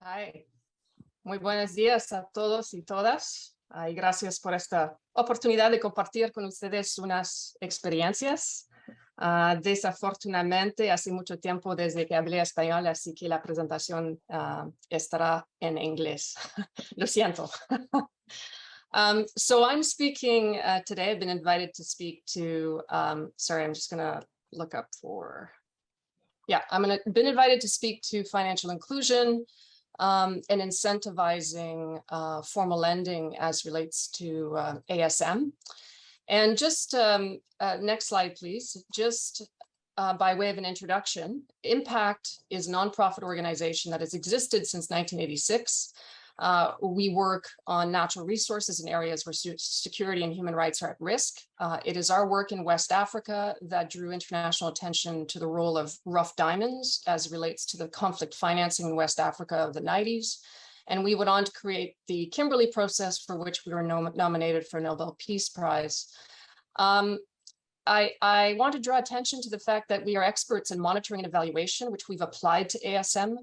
Hi, muy buenos días a todos y todas. Y gracias por esta oportunidad de compartir con ustedes unas experiencias. Desafortunadamente, hace mucho tiempo desde que hablé español, así que la presentación estará en inglés. Lo siento. So I'm speaking today. I've been invited to speak to, sorry, I'm just going to look up for, yeah, been invited to speak to financial inclusion and incentivizing formal lending as relates to ASM. And just next slide, please. Just by way of an introduction, Impact is a nonprofit organization that has existed since 1986. We work on natural resources in areas where security and human rights are at risk. It is our work in West Africa that drew international attention to the role of rough diamonds as it relates to the conflict financing in West Africa of the 90s. And we went on to create the Kimberley process, for which we were nominated for a Nobel Peace Prize. I want to draw attention to the fact that we are experts in monitoring and evaluation, which we've applied to ASM.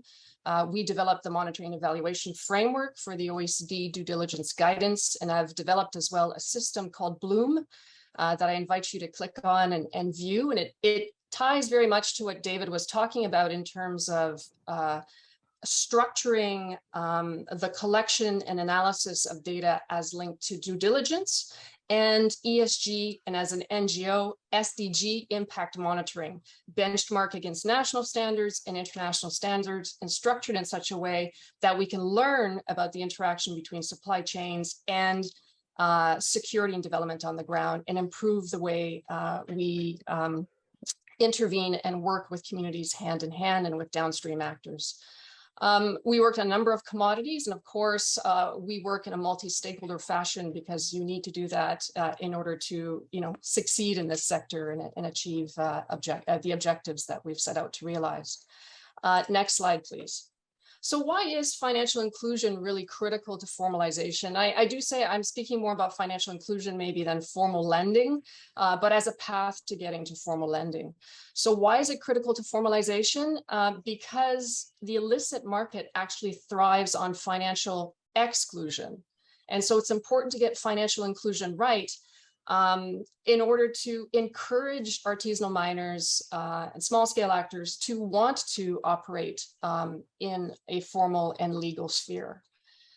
We developed the monitoring and evaluation framework for the OECD due diligence guidance, and I've developed as well a system called Bloom that I invite you to click on and view. And it ties very much to what David was talking about in terms of structuring the collection and analysis of data as linked to due diligence and ESG, and as an NGO, SDG impact monitoring, benchmark against national standards and international standards, and structured in such a way that we can learn about the interaction between supply chains and security and development on the ground, and improve the way we intervene and work with communities hand in hand and with downstream actors. We worked on a number of commodities, and of course, we work in a multi-stakeholder fashion because you need to do that in order to, succeed in this sector and achieve the objectives that we've set out to realize. Next slide, please. So why is financial inclusion really critical to formalization? I do say I'm speaking more about financial inclusion maybe than formal lending, but as a path to getting to formal lending. So why is it critical to formalization? Because the illicit market actually thrives on financial exclusion. And so it's important to get financial inclusion right in order to encourage artisanal miners and small scale actors to want to operate in a formal and legal sphere.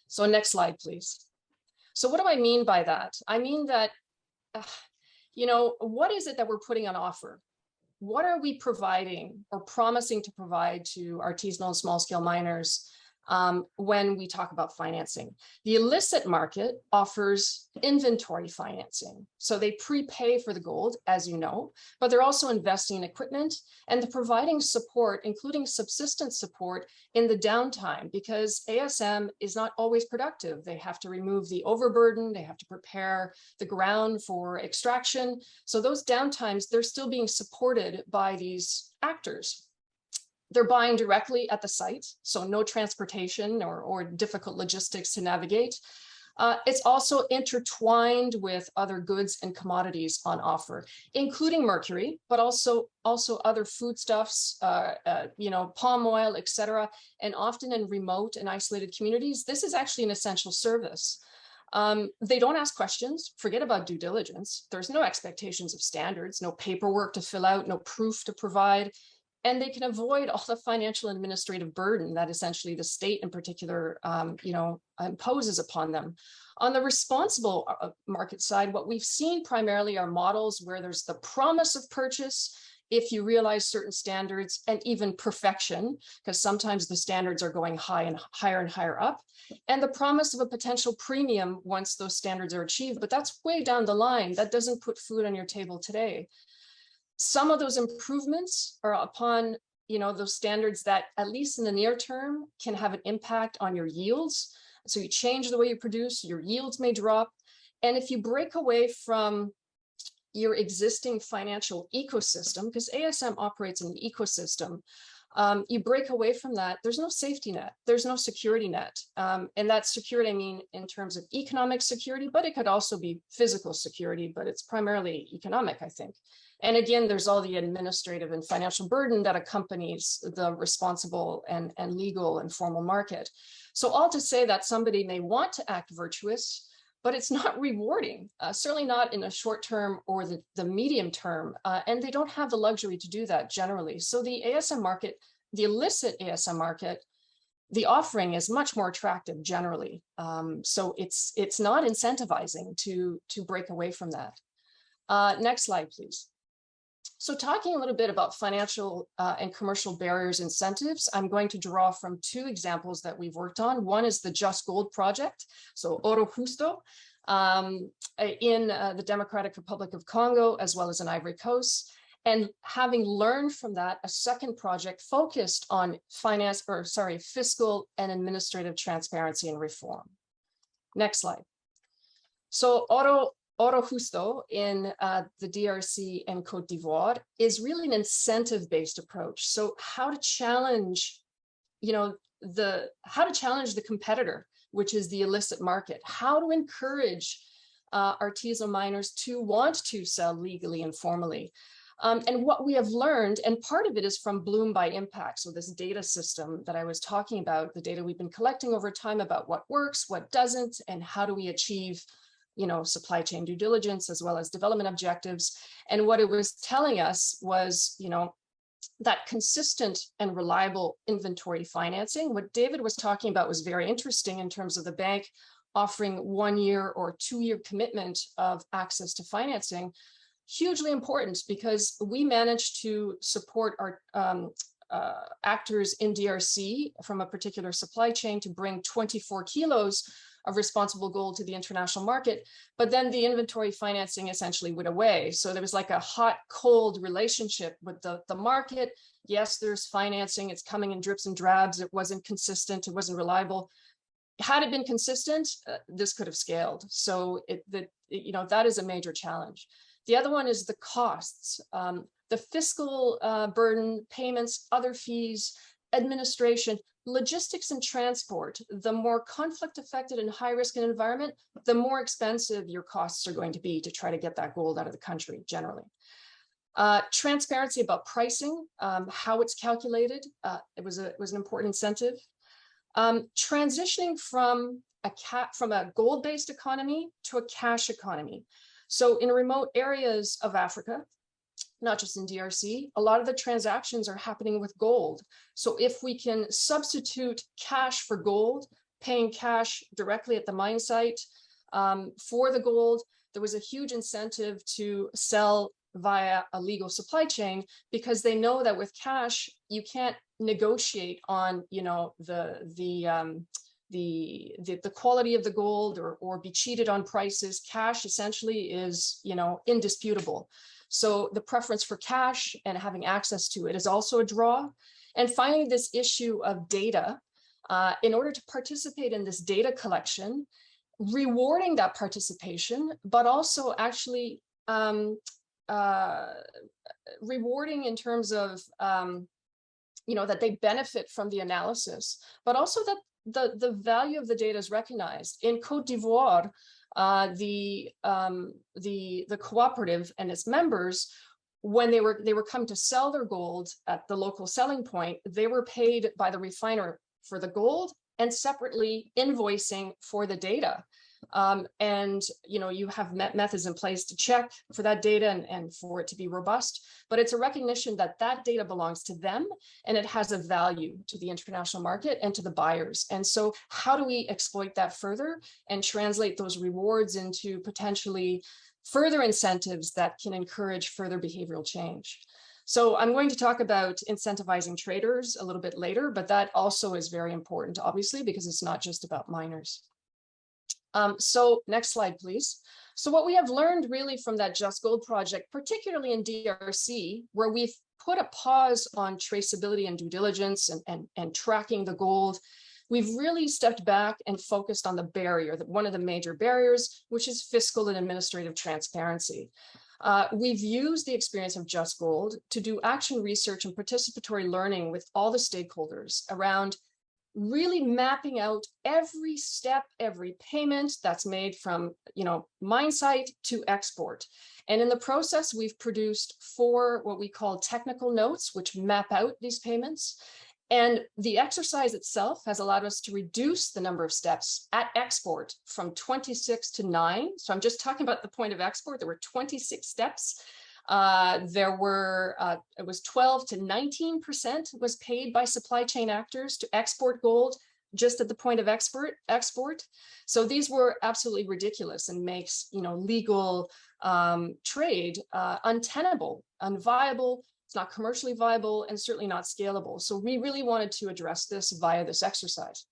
So next slide, please. So what do I mean by that? I mean that, what is it that we're putting on offer? What are we providing or promising to provide to artisanal and small scale miners when we talk about financing? The illicit market offers inventory financing. So they prepay for the gold, as you know, but they're also investing in equipment, and they're providing support, including subsistence support in the downtime, because ASM is not always productive. They have to remove the overburden, they have to prepare the ground for extraction. So those downtimes, they're still being supported by these actors. They're buying directly at the site, so no transportation or difficult logistics to navigate. It's also intertwined with other goods and commodities on offer, including mercury, but also other foodstuffs, palm oil, etc. And often in remote and isolated communities, this is actually an essential service. They don't ask questions, forget about due diligence. There's no expectations of standards, no paperwork to fill out, no proof to provide. And they can avoid all the financial and administrative burden that essentially the state in particular, imposes upon them. On the responsible market side, what we've seen primarily are models where there's the promise of purchase if you realize certain standards, and even perfection, because sometimes the standards are going higher and higher up, and the promise of a potential premium once those standards are achieved. But that's way down the line. That doesn't put food on your table today. Some of those improvements are upon, those standards that, at least in the near term, can have an impact on your yields. So you change the way you produce, your yields may drop. And if you break away from your existing financial ecosystem, because ASM operates in an ecosystem, you break away from that, there's no safety net, there's no security net. And that security, I mean, in terms of economic security, but it could also be physical security, but it's primarily economic, I think. And again, there's all the administrative and financial burden that accompanies the responsible and legal and formal market. So all to say that somebody may want to act virtuous, but it's not rewarding, certainly not in a short term or the medium term. And they don't have the luxury to do that generally. So the ASM market, the illicit ASM market, the offering is much more attractive generally. So it's not incentivizing to break away from that. Next slide, please. So talking a little bit about financial and commercial barriers incentives, I'm going to draw from two examples that we've worked on. One is the Just Gold project, so Oro Justo, in the Democratic Republic of Congo, as well as in Ivory Coast. And having learned from that, a second project focused on fiscal and administrative transparency and reform. Next slide. So Oro Justo in the DRC and Cote d'Ivoire is really an incentive-based approach. So how to challenge, how to challenge the competitor, which is the illicit market, how to encourage artisanal miners to want to sell legally and formally. And what we have learned, and part of it is from Bloom by Impact. So this data system that I was talking about, the data we've been collecting over time about what works, what doesn't, and how do we achieve, supply chain due diligence as well as development objectives. And what it was telling us was, that consistent and reliable inventory financing. What David was talking about was very interesting in terms of the bank offering 1 year or 2 year commitment of access to financing. Hugely important because we managed to support our actors in DRC from a particular supply chain to bring 24 kilos of responsible gold to the international market, but then the inventory financing essentially went away. So there was like a hot, cold relationship with the market. Yes, there's financing, it's coming in drips and drabs, it wasn't consistent, it wasn't reliable. Had it been consistent, this could have scaled. So that is a major challenge. The other one is the costs, the fiscal burden, payments, other fees, administration, logistics and transport. The more conflict affected and high risk environment, the more expensive your costs are going to be to try to get that gold out of the country generally. Transparency about pricing, how it's calculated. It was an important incentive. Transitioning from a gold-based economy to a cash economy. So in remote areas of Africa, not just in DRC, a lot of the transactions are happening with gold. So if we can substitute cash for gold, paying cash directly at the mine site for the gold, there was a huge incentive to sell via a legal supply chain because they know that with cash, you can't negotiate on, the quality of the gold or be cheated on prices. Cash essentially is, indisputable. So the preference for cash and having access to it is also a draw. And finally, this issue of data, in order to participate in this data collection, rewarding that participation, but also actually rewarding in terms of, that they benefit from the analysis, but also that the value of the data is recognized. In Cote d'Ivoire, the cooperative and its members, when they were coming to sell their gold at the local selling point, they were paid by the refiner for the gold and separately invoicing for the data. And you have methods in place to check for that data and for it to be robust, but it's a recognition that that data belongs to them and it has a value to the international market and to the buyers. And so how do we exploit that further and translate those rewards into potentially further incentives that can encourage further behavioral change? So I'm going to talk about incentivizing traders a little bit later, but that also is very important, obviously, because it's not just about miners. So next slide, please. So what we have learned really from that Just Gold project, particularly in DRC, where we've put a pause on traceability and due diligence and tracking the gold, we've really stepped back and focused on the barrier, one of the major barriers, which is fiscal and administrative transparency. We've used the experience of Just Gold to do action research and participatory learning with all the stakeholders around really mapping out every step, every payment that's made from, mine site to export. And in the process, we've produced 4 what we call technical notes, which map out these payments. And the exercise itself has allowed us to reduce the number of steps at export from 26 to 9. So I'm just talking about the point of export. There were 26 steps. It was 12 to 19% was paid by supply chain actors to export gold just at the point of export. So these were absolutely ridiculous and makes, legal trade untenable, unviable. It's not commercially viable and certainly not scalable. So we really wanted to address this via this exercise.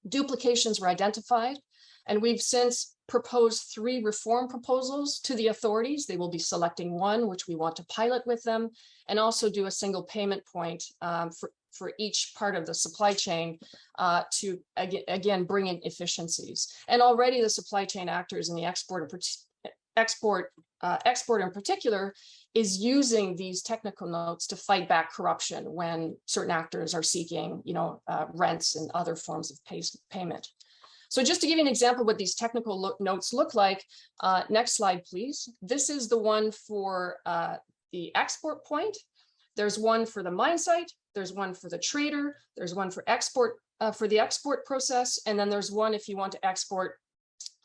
Duplications were identified, and we've since proposed 3 reform proposals to the authorities. They will be selecting one, which we want to pilot with them, and also do a single payment point for each part of the supply chain to, again, bring in efficiencies. And already the supply chain actors and the export in particular is using these technical notes to fight back corruption when certain actors are seeking, rents and other forms of payment. So just to give you an example of what these technical notes look like, next slide, please. This is the one for the export point. There's one for the mine site. There's one for the trader. There's one for export, for the export process. And then there's one if you want to export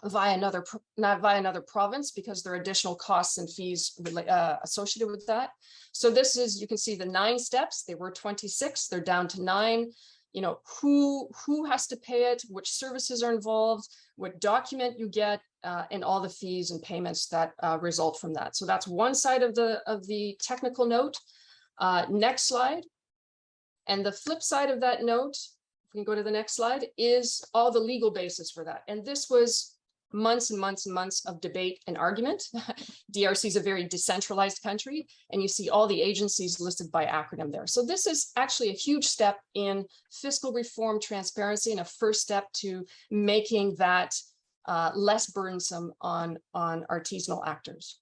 via another province, because there are additional costs and fees associated with that. So this is, you can see the 9 steps. They were 26, they're down to 9. Who has to pay it, which services are involved, what document you get, and all the fees and payments that result from that. So that's one side of the technical note. Next slide. And the flip side of that note, if we can go to the next slide, is all the legal basis for that. And this was months and months and months of debate and argument. DRC is a very decentralized country, and you see all the agencies listed by acronym there. So this is actually a huge step in fiscal reform transparency and a first step to making that less burdensome on artisanal actors.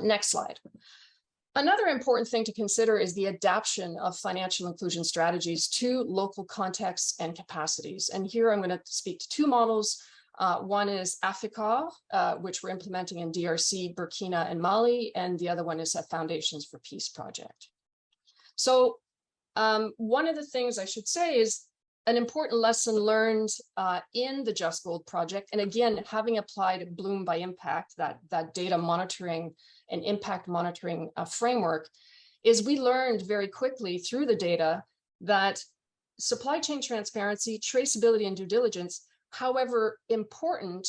Next slide. Another important thing to consider is the adaptation of financial inclusion strategies to local contexts and capacities. And here I'm going to speak to 2 models. One is Africa, which we're implementing in DRC, Burkina, and Mali, and the other one is a Foundations for Peace project. So one of the things I should say is an important lesson learned in the Just Gold project, and again, having applied Bloom by Impact, that data monitoring and impact monitoring framework, is we learned very quickly through the data that supply chain transparency, traceability, and due diligence, however important,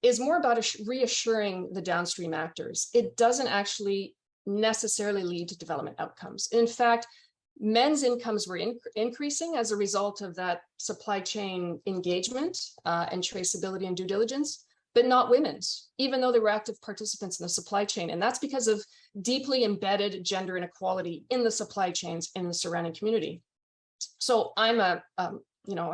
is more about reassuring the downstream actors. It doesn't actually necessarily lead to development outcomes. In fact, men's incomes were increasing as a result of that supply chain engagement and traceability and due diligence, but not women's, even though they were active participants in the supply chain. And that's because of deeply embedded gender inequality in the supply chains in the surrounding community. So I'm a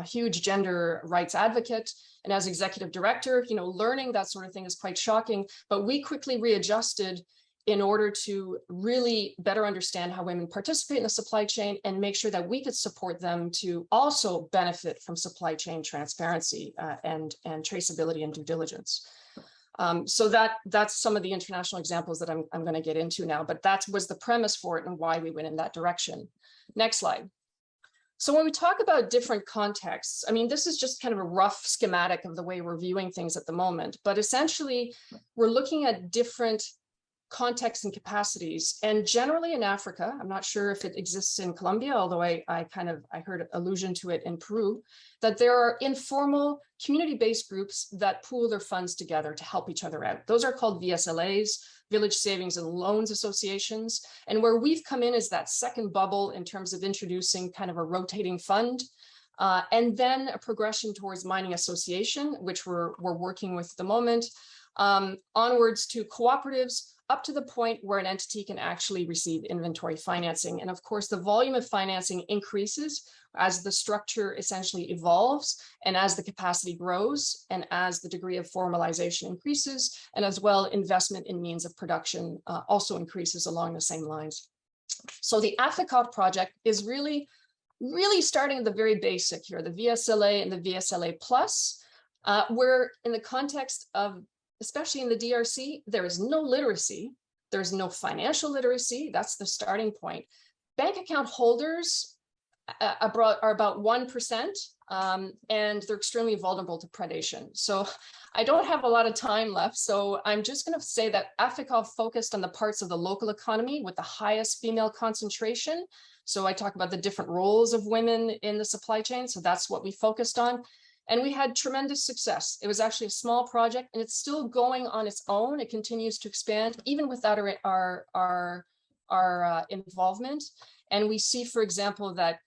huge gender rights advocate, and as executive director, learning that sort of thing is quite shocking, but we quickly readjusted in order to really better understand how women participate in the supply chain and make sure that we could support them to also benefit from supply chain transparency and traceability and due diligence. So that's some of the international examples that I'm going to get into now, but that was the premise for it and why we went in that direction. Next slide. So when we talk about different contexts, I mean, this is just kind of a rough schematic of the way we're viewing things at the moment, but essentially we're looking at different contexts and capacities. And generally in Africa, I'm not sure if it exists in Colombia, although I heard allusion to it in Peru, that there are informal community-based groups that pool their funds together to help each other out. Those are called VSLAs, Village Savings and Loans Associations. And where we've come in is that second bubble in terms of introducing kind of a rotating fund, and then a progression towards mining association, which we're working with at the moment, onwards to cooperatives, up to the point where an entity can actually receive inventory financing. And of course, the volume of financing increases as the structure essentially evolves and as the capacity grows and as the degree of formalization increases, and as well investment in means of production also increases along the same lines. So the AFRICOT project is really Really starting at the very basic here, the VSLA and the VSLA plus, where in the context of, especially in the DRC, there is no literacy, there's no financial literacy, that's the starting point. Bank account holders are about 1%, and they're extremely vulnerable to predation. So I don't have a lot of time left, so I'm just going to say that AFICOL focused on the parts of the local economy with the highest female concentration. So I talk about the different roles of women in the supply chain. So that's what we focused on. And we had tremendous success. It was actually a small project, and it's still going on its own. It continues to expand, even without our involvement. And we see, for example, that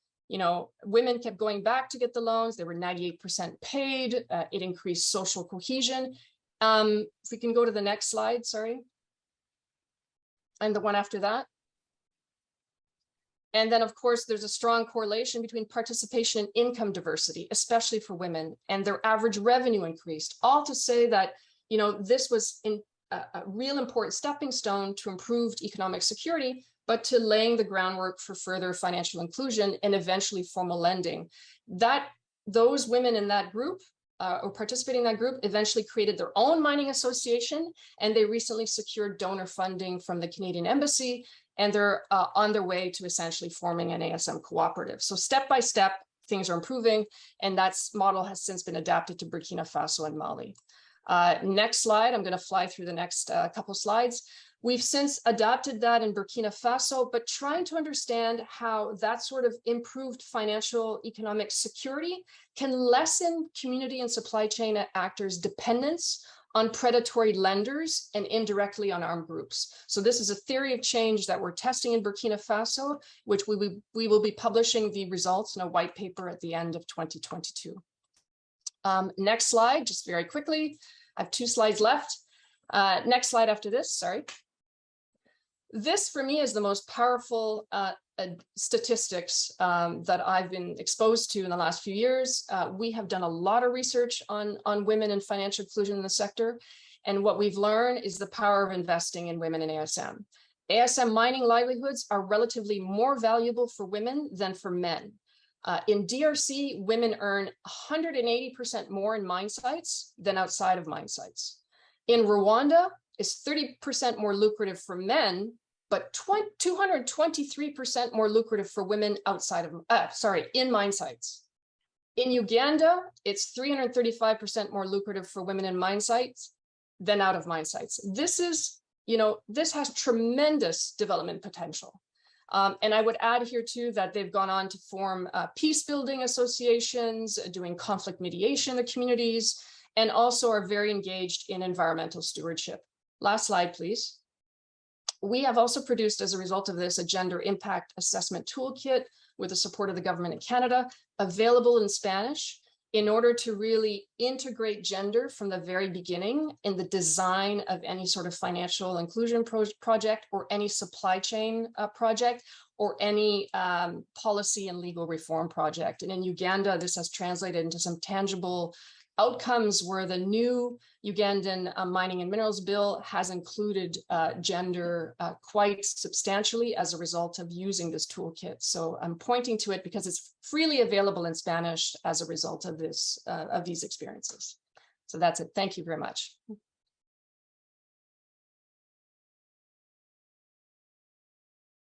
women kept going back to get the loans. They were 98% paid. It increased social cohesion. If we can go to the next slide, sorry. And the one after that. And then, of course, there's a strong correlation between participation and income diversity, especially for women, and their average revenue increased. All to say that, this was a real important stepping stone to improved economic security, but to laying the groundwork for further financial inclusion and eventually formal lending. Those women in that group or participating in that group eventually created their own mining association, and they recently secured donor funding from the Canadian Embassy, and they're on their way to essentially forming an ASM cooperative. So step by step, things are improving, and that model has since been adapted to Burkina Faso and Mali. Next slide, I'm going to fly through the next couple slides. We've since adopted that in Burkina Faso, but trying to understand how that sort of improved financial economic security can lessen community and supply chain actors' dependence on predatory lenders and indirectly on armed groups. So this is a theory of change that we're testing in Burkina Faso, which we will be publishing the results in a white paper at the end of 2022. Next slide, just very quickly. I have 2 slides left. Next slide after this, sorry. This, for me, is the most powerful statistics that I've been exposed to in the last few years. We have done a lot of research on women and financial inclusion in the sector. And what we've learned is the power of investing in women in ASM. ASM mining livelihoods are relatively more valuable for women than for men. In DRC, women earn 180% more in mine sites than outside of mine sites. In Rwanda, it's 30% more lucrative for men, but 223% more lucrative for women outside of, in mine sites. In Uganda, it's 335% more lucrative for women in mine sites than out of mine sites. This is, this has tremendous development potential. And I would add here too that they've gone on to form peace building associations, doing conflict mediation in the communities, and also are very engaged in environmental stewardship. Last slide, please. We have also produced, as a result of this, a gender impact assessment toolkit with the support of the government of Canada, available in Spanish, in order to really integrate gender from the very beginning in the design of any sort of financial inclusion project or any supply chain project or any policy and legal reform project. And in Uganda, this has translated into some tangible outcomes where the new Ugandan mining and minerals bill has included gender quite substantially as a result of using this toolkit. So I'm pointing to it because it's freely available in Spanish as a result of this, of these experiences. So that's it. Thank you very much.